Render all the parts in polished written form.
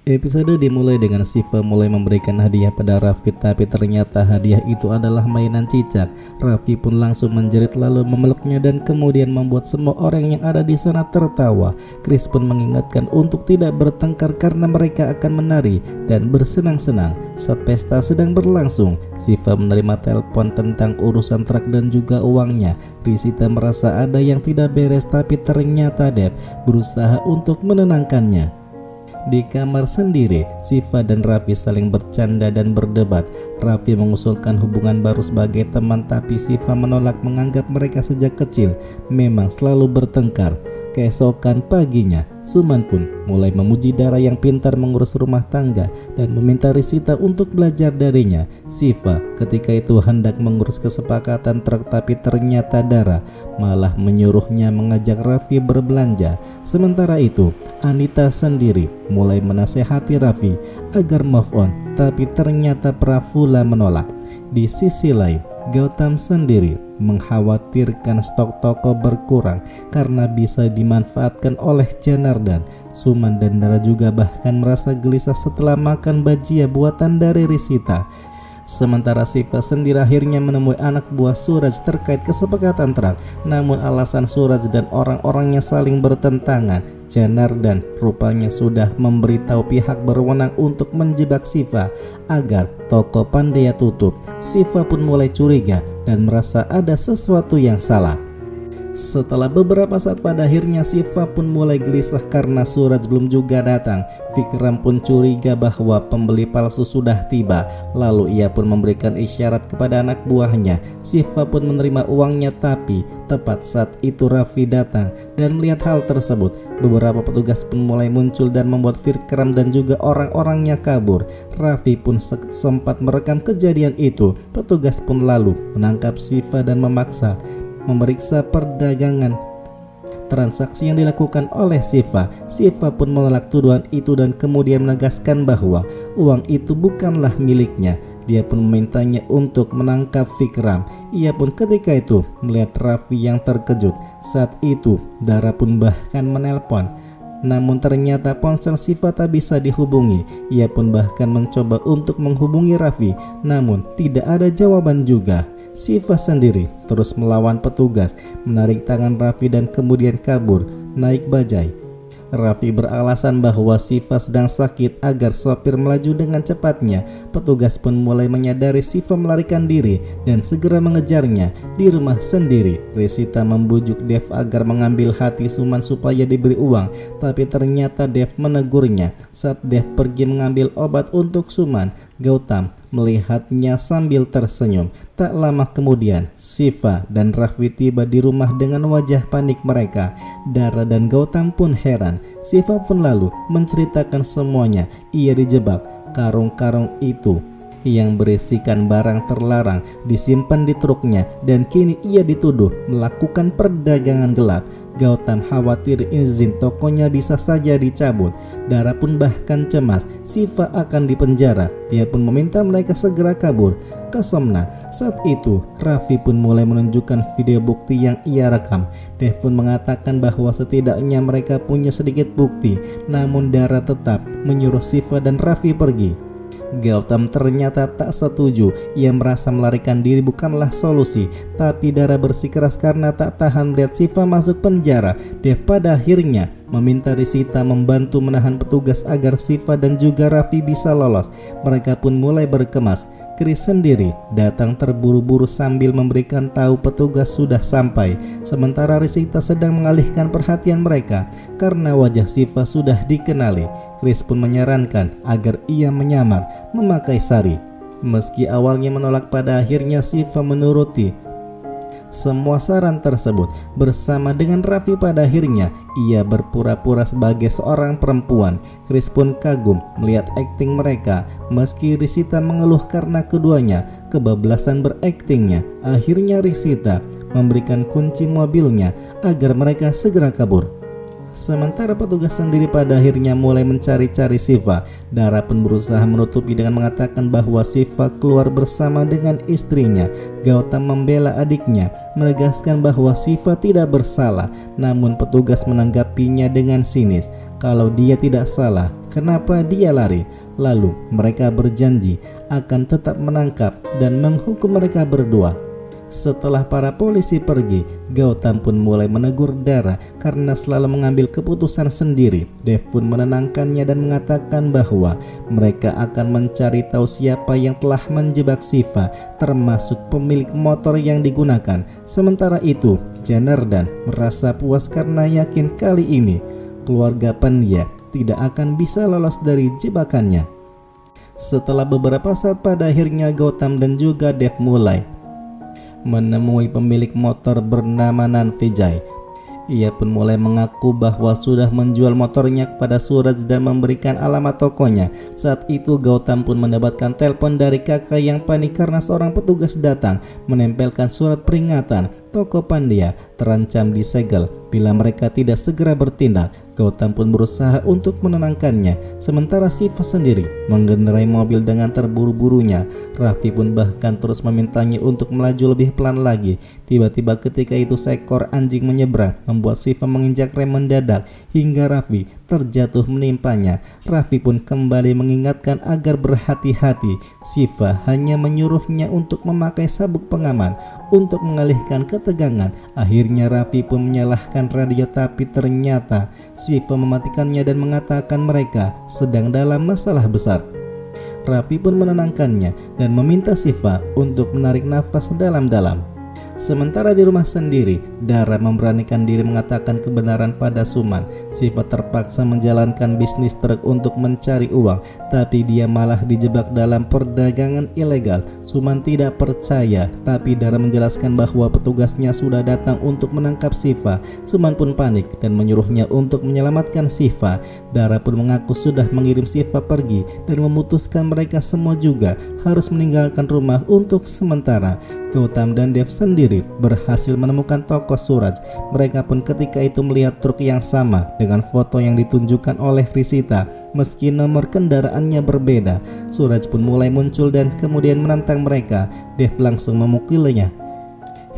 Episode dimulai dengan Shiva mulai memberikan hadiah pada Raffi, tapi ternyata hadiah itu adalah mainan cicak. Raffi pun langsung menjerit lalu memeluknya dan kemudian membuat semua orang yang ada di sana tertawa. Chris pun mengingatkan untuk tidak bertengkar karena mereka akan menari dan bersenang-senang. Saat pesta sedang berlangsung, Shiva menerima telepon tentang urusan truk dan juga uangnya. Risita merasa ada yang tidak beres, tapi ternyata Dave berusaha untuk menenangkannya. Di kamar sendiri, Shiva dan Raffi saling bercanda dan berdebat. Raffi mengusulkan hubungan baru sebagai teman, tapi Shiva menolak menganggap mereka sejak kecil memang selalu bertengkar. Keesokan paginya, Suman pun mulai memuji Dara yang pintar mengurus rumah tangga dan meminta Risita untuk belajar darinya. Shiva ketika itu hendak mengurus kesepakatan truk, tapi ternyata Dara malah menyuruhnya mengajak Raffi berbelanja. Sementara itu, Anita sendiri mulai menasehati Raffi agar move on, tapi ternyata Prafula menolak. Di sisi lain, Gautam sendiri mengkhawatirkan stok toko berkurang karena bisa dimanfaatkan oleh Janardan. Suman dan Dara juga bahkan merasa gelisah setelah makan bajia buatan dari Risita. Sementara Shiva sendiri akhirnya menemui anak buah Suraj terkait kesepakatan truk. Namun alasan Suraj dan orang-orangnya saling bertentangan. Janardan rupanya sudah memberitahu pihak berwenang untuk menjebak Shiva agar toko Pandya tutup. Shiva pun mulai curiga dan merasa ada sesuatu yang salah. Setelah beberapa saat pada akhirnya Shiva pun mulai gelisah karena Suraj belum juga datang. Vikram pun curiga bahwa pembeli palsu sudah tiba. Lalu ia pun memberikan isyarat kepada anak buahnya. Shiva pun menerima uangnya, tapi tepat saat itu Raffi datang dan melihat hal tersebut. Beberapa petugas pun mulai muncul dan membuat Vikram dan juga orang-orangnya kabur. Raffi pun sempat merekam kejadian itu. Petugas pun lalu menangkap Shiva dan memaksa memeriksa perdagangan transaksi yang dilakukan oleh Shiva. Shiva pun menolak tuduhan itu dan kemudian menegaskan bahwa uang itu bukanlah miliknya. Dia pun memintanya untuk menangkap Vikram. Ia pun ketika itu melihat Raffi yang terkejut. Saat itu Dara pun bahkan menelpon, namun ternyata ponsel Shiva tak bisa dihubungi. Ia pun bahkan mencoba untuk menghubungi Raffi, namun tidak ada jawaban juga. Shiva sendiri terus melawan petugas, menarik tangan Raffi dan kemudian kabur naik bajai. Raffi beralasan bahwa Shiva sedang sakit agar sopir melaju dengan cepatnya. Petugas pun mulai menyadari Shiva melarikan diri dan segera mengejarnya. Di rumah sendiri, Risita membujuk Dev agar mengambil hati Suman supaya diberi uang, tapi ternyata Dev menegurnya. Saat Dev pergi mengambil obat untuk Suman, Gautam melihatnya sambil tersenyum. Tak lama kemudian, Shiva dan Raffi tiba di rumah dengan wajah panik mereka. Dara dan Gautam pun heran. Shiva pun lalu menceritakan semuanya. Ia dijebak. Karung-karung itu yang berisikan barang terlarang disimpan di truknya dan kini ia dituduh melakukan perdagangan gelap. Gautam khawatir izin tokonya bisa saja dicabut. Dara pun bahkan cemas Shiva akan dipenjara. Dia pun meminta mereka segera kabur ke Somnath. Saat itu Raffi pun mulai menunjukkan video bukti yang ia rekam. Dev pun mengatakan bahwa setidaknya mereka punya sedikit bukti, namun Dara tetap menyuruh Shiva dan Raffi pergi. Gautam ternyata tak setuju. Ia merasa melarikan diri bukanlah solusi, tapi Dara bersikeras karena tak tahan melihat Shiva masuk penjara. Dev pada akhirnya meminta Risita membantu menahan petugas agar Shiva dan juga Raffi bisa lolos. Mereka pun mulai berkemas. Chris sendiri datang terburu-buru sambil memberikan tahu petugas sudah sampai. Sementara Risita sedang mengalihkan perhatian mereka karena wajah Shiva sudah dikenali. Chris pun menyarankan agar ia menyamar memakai sari. Meski awalnya menolak, pada akhirnya Shiva menuruti semua saran tersebut. Bersama dengan Raffi pada akhirnya ia berpura-pura sebagai seorang perempuan. Chris pun kagum melihat akting mereka. Meski Risita mengeluh karena keduanya kebablasan beraktingnya, akhirnya Risita memberikan kunci mobilnya agar mereka segera kabur. Sementara petugas sendiri pada akhirnya mulai mencari-cari Shiva. Dara pun berusaha menutupi dengan mengatakan bahwa Shiva keluar bersama dengan istrinya. Gautam membela adiknya, menegaskan bahwa Shiva tidak bersalah. Namun petugas menanggapinya dengan sinis. kalau dia tidak salah. Kenapa dia lari? Lalu mereka berjanji akan tetap menangkap dan menghukum mereka berdua. Setelah para polisi pergi, Gautam pun mulai menegur Dara karena selalu mengambil keputusan sendiri. Dev pun menenangkannya dan mengatakan bahwa mereka akan mencari tahu siapa yang telah menjebak Shiva, termasuk pemilik motor yang digunakan. Sementara itu, Janardan merasa puas karena yakin kali ini keluarga Pandya tidak akan bisa lolos dari jebakannya. Setelah beberapa saat, pada akhirnya Gautam dan juga Dev mulai menemui pemilik motor bernama Nan Vijay. Ia pun mulai mengaku bahwa sudah menjual motornya kepada Suraj dan memberikan alamat tokonya. Saat itu Gautam pun mendapatkan telepon dari kakak yang panik karena seorang petugas datang menempelkan surat peringatan. Toko Pandya terancam disegel bila mereka tidak segera bertindak. Gautam pun berusaha untuk menenangkannya. Sementara Shiva sendiri mengendarai mobil dengan terburu-burunya. Raffi pun bahkan terus memintanya untuk melaju lebih pelan lagi. Tiba-tiba ketika itu seekor anjing menyeberang, membuat Shiva menginjak rem mendadak hingga Raffi terjatuh menimpanya. Raffi pun kembali mengingatkan agar berhati-hati. Shiva hanya menyuruhnya untuk memakai sabuk pengaman untuk mengalihkan ketegangan. Akhirnya Raffi pun menyalahkan radio, tapi ternyata Shiva mematikannya dan mengatakan mereka sedang dalam masalah besar. Raffi pun menenangkannya dan meminta Shiva untuk menarik nafas dalam-dalam. Sementara di rumah sendiri, Dara memberanikan diri mengatakan kebenaran pada Suman. Shiva terpaksa menjalankan bisnis truk untuk mencari uang, tapi dia malah dijebak dalam perdagangan ilegal. Suman tidak percaya, tapi Dara menjelaskan bahwa petugasnya sudah datang untuk menangkap Shiva. Suman pun panik dan menyuruhnya untuk menyelamatkan Shiva. Dara pun mengaku sudah mengirim Shiva pergi dan memutuskan mereka semua juga harus meninggalkan rumah untuk sementara. Gautam dan Dev sendiri berhasil menemukan toko Suraj. Mereka pun ketika itu melihat truk yang sama dengan foto yang ditunjukkan oleh Risita, meski nomor kendaraannya berbeda. Suraj pun mulai muncul dan kemudian menantang mereka. Dev langsung memukulinya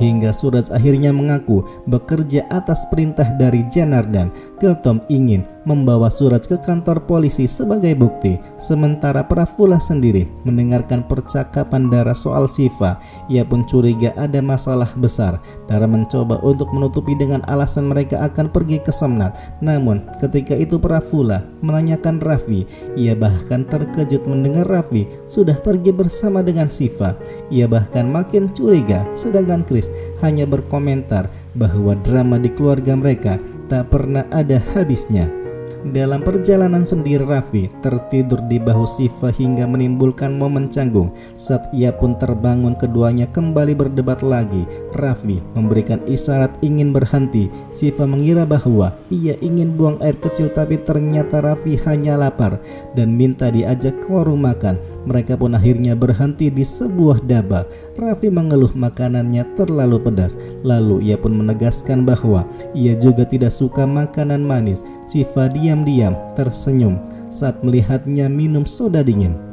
hingga Suraj akhirnya mengaku bekerja atas perintah dari Janardan. Gautam ingin membawa Suraj ke kantor polisi sebagai bukti. Sementara Prafula sendiri mendengarkan percakapan Dara soal Shiva. Ia pun curiga ada masalah besar. Dara mencoba untuk menutupi dengan alasan mereka akan pergi ke Somnath. Namun ketika itu Prafula menanyakan Raffi. Ia bahkan terkejut mendengar Raffi sudah pergi bersama dengan Shiva. Ia bahkan makin curiga, sedangkan Chris hanya berkomentar bahwa drama di keluarga mereka tak pernah ada habisnya. Dalam perjalanan sendiri, Raffi tertidur di bahu Shiva hingga menimbulkan momen canggung. Saat ia pun terbangun, keduanya kembali berdebat lagi. Raffi memberikan isyarat ingin berhenti. Shiva mengira bahwa ia ingin buang air kecil, tapi ternyata Raffi hanya lapar dan minta diajak ke warung makan. Mereka pun akhirnya berhenti di sebuah daba. Raffi mengeluh makanannya terlalu pedas. Lalu ia pun menegaskan bahwa ia juga tidak suka makanan manis. Shiva diam-diam tersenyum saat melihatnya minum soda dingin.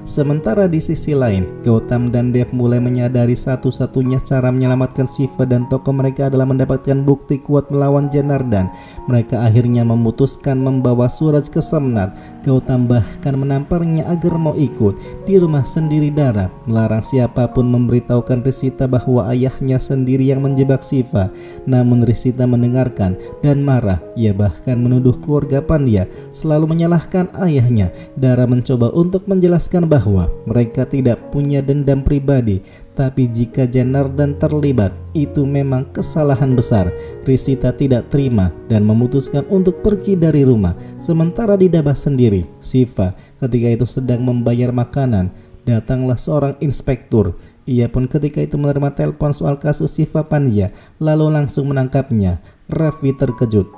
Sementara di sisi lain, Gautam dan Dev mulai menyadari satu-satunya cara menyelamatkan Shiva dan toko mereka adalah mendapatkan bukti kuat melawan Janardan. Mereka akhirnya memutuskan membawa Suraj ke Somnath. Gautam bahkan menamparnya agar mau ikut. Di rumah sendiri, Dara melarang siapapun memberitahukan Risita bahwa ayahnya sendiri yang menjebak Shiva. Namun Risita mendengarkan dan marah. Ia bahkan menuduh keluarga Pandya selalu menyalahkan ayahnya. Dara mencoba untuk menjelaskan bahwa mereka tidak punya dendam pribadi, tapi jika Janardan terlibat, itu memang kesalahan besar. Risita tidak terima dan memutuskan untuk pergi dari rumah. Sementara di daba sendiri, Shiva ketika itu sedang membayar makanan. Datanglah seorang inspektur. Ia pun ketika itu menerima telepon soal kasus Shiva Pandya, lalu langsung menangkapnya. Raffi terkejut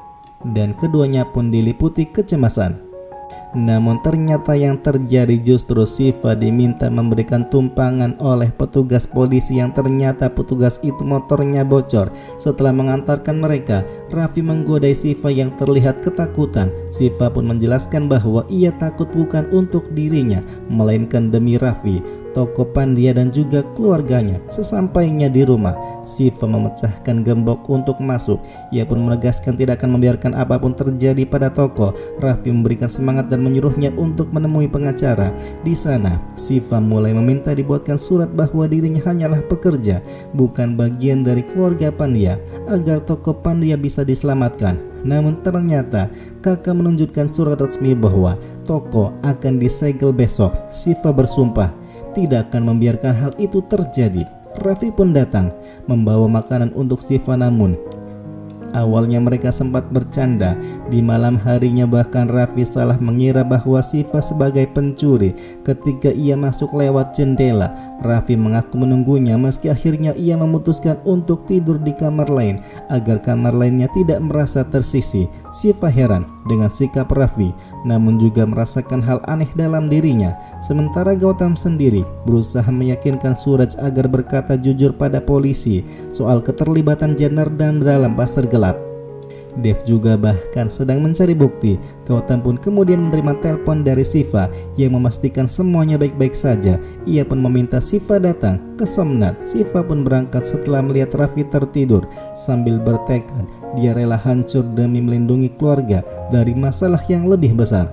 dan keduanya pun diliputi kecemasan. Namun ternyata yang terjadi justru Shiva diminta memberikan tumpangan oleh petugas polisi yang ternyata petugas itu motornya bocor. Setelah mengantarkan mereka, Raffi menggodai Shiva yang terlihat ketakutan. Shiva pun menjelaskan bahwa ia takut bukan untuk dirinya, melainkan demi Raffi. toko Pandia dan juga keluarganya. Sesampainya di rumah, Siva memecahkan gembok untuk masuk. Ia pun menegaskan tidak akan membiarkan apapun terjadi pada toko. Raffi memberikan semangat dan menyuruhnya untuk menemui pengacara. Di sana, Siva mulai meminta dibuatkan surat bahwa dirinya hanyalah pekerja, bukan bagian dari keluarga Pandia, agar toko Pandia bisa diselamatkan. Namun ternyata kakak menunjukkan surat resmi bahwa toko akan disegel besok. Siva bersumpah tidak akan membiarkan hal itu terjadi. Raffi pun datang membawa makanan untuk Siva, namun awalnya mereka sempat bercanda. Di malam harinya bahkan Raffi salah mengira bahwa Siva sebagai pencuri ketika ia masuk lewat jendela. Raffi mengaku menunggunya meski akhirnya ia memutuskan untuk tidur di kamar lain agar kamar lainnya tidak merasa tersisih. Siva heran dengan sikap Raffi, namun juga merasakan hal aneh dalam dirinya. Sementara Gautam sendiri berusaha meyakinkan Suraj agar berkata jujur pada polisi soal keterlibatan Janardan dalam pasar gelap. Dev juga bahkan sedang mencari bukti. Gautam pun kemudian menerima telepon dari Siva yang memastikan semuanya baik-baik saja. Ia pun meminta Siva datang ke Somnath. Siva pun berangkat setelah melihat Raffi tertidur. Sambil bertekad, dia rela hancur demi melindungi keluarga dari masalah yang lebih besar.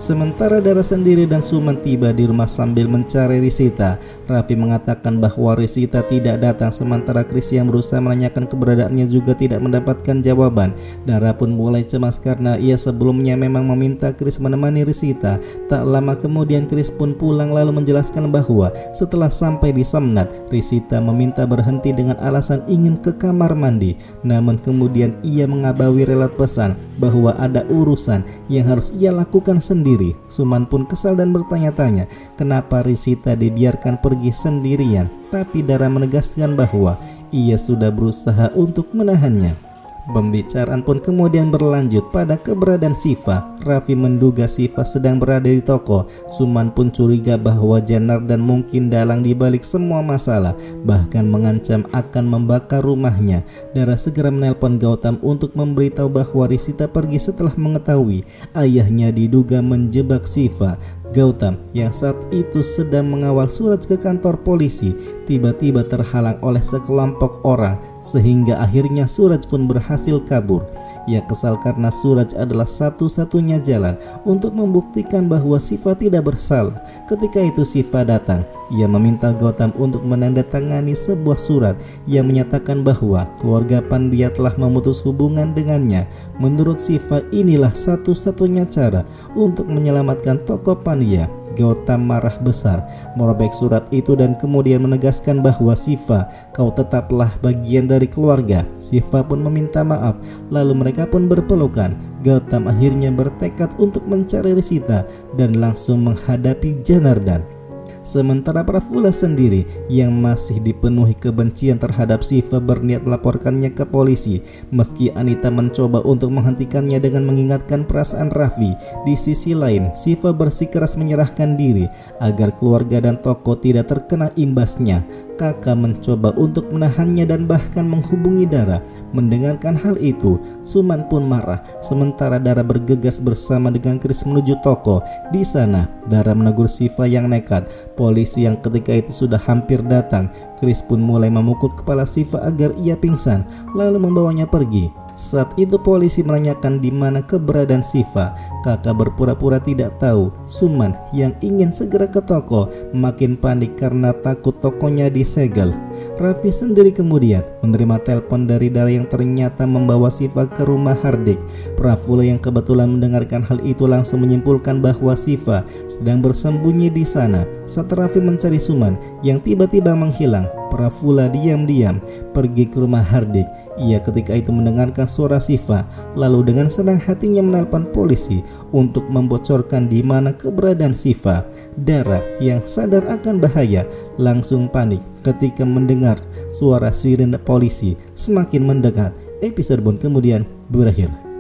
Sementara Dara sendiri dan Suman tiba di rumah sambil mencari Risita. Raffi mengatakan bahwa Risita tidak datang, sementara Chris yang berusaha menanyakan keberadaannya juga tidak mendapatkan jawaban. Dara pun mulai cemas karena ia sebelumnya memang meminta Chris menemani Risita. Tak lama kemudian Chris pun pulang lalu menjelaskan bahwa setelah sampai di Somnath, Risita meminta berhenti dengan alasan ingin ke kamar mandi. Namun kemudian ia mengabaui relat pesan bahwa ada urusan yang harus ia lakukan sendiri. Suman pun kesal dan bertanya-tanya kenapa Risita dibiarkan pergi sendirian, tapi Dara menegaskan bahwa ia sudah berusaha untuk menahannya. Pembicaraan pun kemudian berlanjut pada keberadaan Siva. Raffi menduga Siva sedang berada di toko. Suman pun curiga bahwa Janardan mungkin dalang di balik semua masalah, bahkan mengancam akan membakar rumahnya. Dara segera menelpon Gautam untuk memberitahu bahwa Risita pergi setelah mengetahui ayahnya diduga menjebak Siva. Gautam yang saat itu sedang mengawal Suraj ke kantor polisi tiba-tiba terhalang oleh sekelompok orang sehingga akhirnya Suraj pun berhasil kabur. Ia kesal karena Suraj adalah satu-satunya jalan untuk membuktikan bahwa Siva tidak bersalah. Ketika itu Siva datang. Ia meminta Gautam untuk menandatangani sebuah surat yang menyatakan bahwa keluarga Pandya telah memutus hubungan dengannya. Menurut Siva inilah satu-satunya cara untuk menyelamatkan toko Pandya. Gautam marah besar, merobek surat itu dan kemudian menegaskan bahwa Siva, kau tetaplah bagian dari keluarga. Siva pun meminta maaf, lalu mereka pun berpelukan. Gautam akhirnya bertekad untuk mencari Risita dan langsung menghadapi Janardan. Sementara Prafula sendiri yang masih dipenuhi kebencian terhadap Siva berniat melaporkannya ke polisi. Meski Anita mencoba untuk menghentikannya dengan mengingatkan perasaan Raffi, di sisi lain Siva bersikeras menyerahkan diri agar keluarga dan toko tidak terkena imbasnya. Kakak mencoba untuk menahannya dan bahkan menghubungi Dara. Mendengarkan hal itu, Suman pun marah. Sementara Dara bergegas bersama dengan Chris menuju toko. Di sana, Dara menegur Siva yang nekat. Polisi yang ketika itu sudah hampir datang. Chris pun mulai memukul kepala Siva agar ia pingsan, lalu membawanya pergi. Saat itu polisi menanyakan di mana keberadaan Siva. Kakak berpura-pura tidak tahu. Suman yang ingin segera ke toko makin panik karena takut tokonya disegel. Raffi sendiri kemudian menerima telepon dari Dara yang ternyata membawa Siva ke rumah Hardik. Prafula yang kebetulan mendengarkan hal itu langsung menyimpulkan bahwa Siva sedang bersembunyi di sana. Saat Raffi mencari Suman yang tiba-tiba menghilang, Prafula diam-diam pergi ke rumah Hardik. Ia ketika itu mendengarkan suara Siva, lalu dengan senang hatinya menelpon polisi untuk membocorkan di mana keberadaan Siva. Dara yang sadar akan bahaya langsung panik ketika mendengar suara sirine polisi semakin mendekat. Episode pun kemudian berakhir.